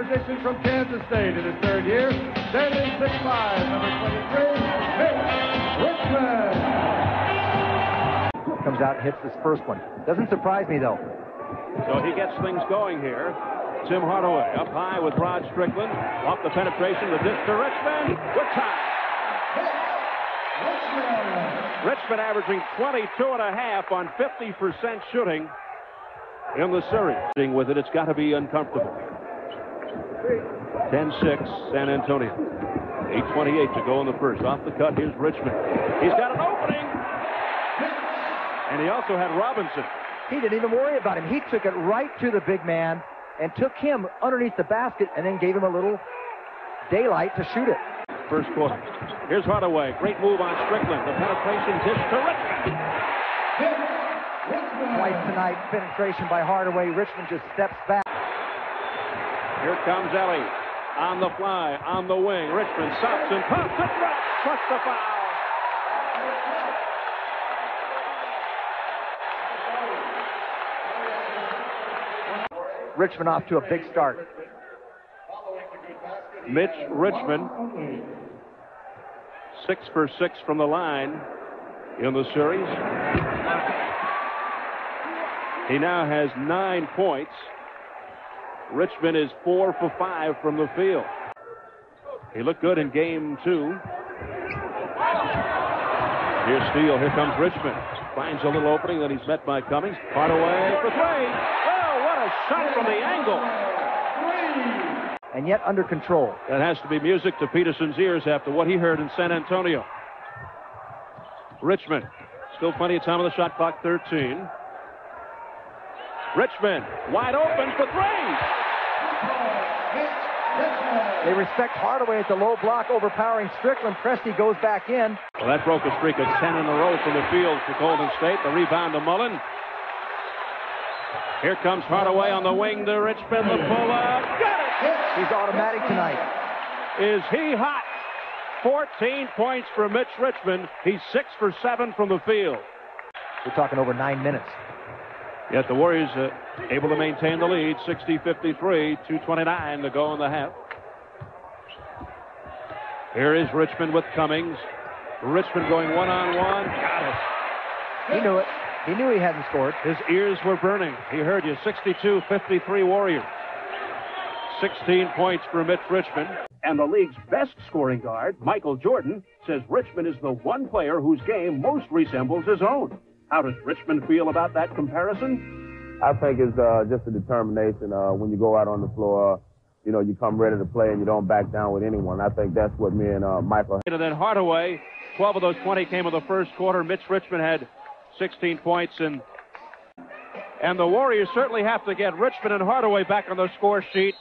acquisition from Kansas State in his third year, standing 6'5", number 23, Mitch Richmond. Comes out and hits this first one. Doesn't surprise me, though. So he gets things going here. Tim Hardaway up high with Rod Strickland. Off the penetration, the disc to Richmond. Good time. Richmond averaging 22.5 on 50% shooting in the series. With it, it's got to be uncomfortable. 10-6, San Antonio. 8:28 to go in the first. Off the cut, here's Richmond. He's got an opening. And he also had Robinson. He didn't even worry about him. He took it right to the big man and took him underneath the basket and then gave him a little daylight to shoot it. First quarter. Here's Hardaway. Great move on Strickland. The penetration dish to Richmond. Twice tonight, penetration by Hardaway. Richmond just steps back. Here comes Ellie. On the fly, on the wing. Richmond stops and pops it. Plus the foul. Richmond off to a big start. Mitch Richmond, 6 for 6 from the line in the series. He now has 9 points. Richmond is 4 for 5 from the field. He looked good in game 2. Here's Steele. Here comes Richmond. Finds a little opening, then he's met by Cummings. Hardaway for 3. Oh, what a shot from the angle. And yet under control. That has to be music to Peterson's ears after what he heard in San Antonio. Richmond. Still plenty of time on the shot clock, 13. Richmond, wide open for 3. They respect Hardaway at the low block, overpowering Strickland. Presti goes back in. Well, that broke a streak of 10 in a row from the field for Golden State. The rebound to Mullen. Here comes Hardaway on the wing to Richmond. The pull-up. Got it! He's automatic tonight. Is he hot? 14 points for Mitch Richmond. He's 6 for 7 from the field. We're talking over 9 minutes. Yet the Warriors able to maintain the lead, 60-53, 2:29 to go in the half. Here is Richmond with Cummings. Richmond going one-on-one. Got it. He knew it. He knew he hadn't scored. His ears were burning. He heard you. 62-53 Warriors. 16 points for Mitch Richmond. And the league's best scoring guard, Michael Jordan, says Richmond is the one player whose game most resembles his own. How does Richmond feel about that comparison? I think it's just a determination. When you go out on the floor, you know, you come ready to play and you don't back down with anyone. I think that's what me and Michael. And then Hardaway, 12 of those 20 came in the first quarter. Mitch Richmond had 16 points. And the Warriors certainly have to get Richmond and Hardaway back on the score sheet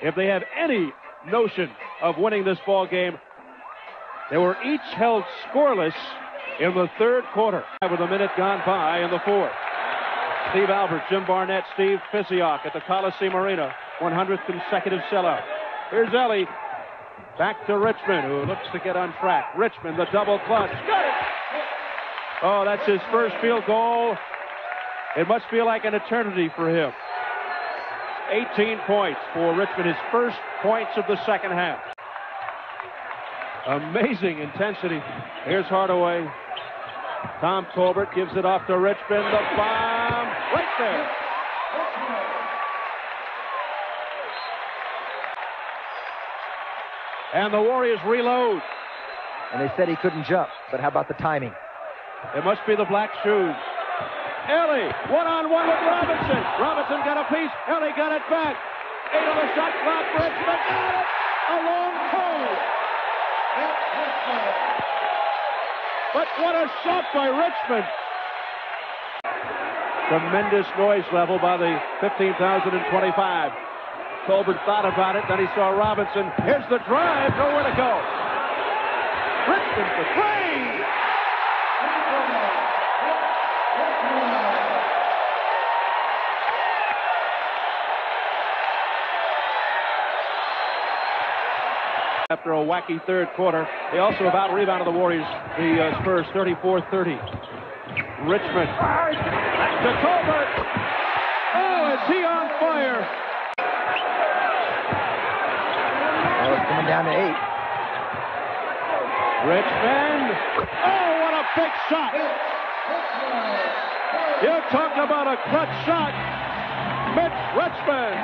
if they have any notion of winning this ball game. They were each held scoreless in the third quarter with a minute gone by in the fourth. Steve Albert, Jim Barnett, Steve Physioc at the Coliseum Arena. 100th consecutive sellout. Here's Ellie. Back to Richmond, who looks to get on track. Richmond, the double clutch. Got it! Oh, that's his first field goal. It must feel like an eternity for him. 18 points for Richmond, his first points of the second half. Amazing intensity. Here's Hardaway. Tom Colbert gives it off to Richmond. The bomb right there. And the Warriors reload. And they said he couldn't jump, but how about the timing? It must be the black shoes. Ellie, one-on-one with Robinson. Robinson got a piece. Ellie got it back. 8 on the shot clock. Richmond got it. A long toe. But what a shot by Richmond. Tremendous noise level by the 15,025. Colbert thought about it, then he saw Robinson. Here's the drive, nowhere to go. Richmond for 3. After a wacky third quarter, they also about rebounded the Warriors, the Spurs, 34-30. Richmond, back to Colbert. Oh, is he on fire? down to 8. Richmond. Oh, what a big shot. You talk about a clutch shot. Mitch Richmond.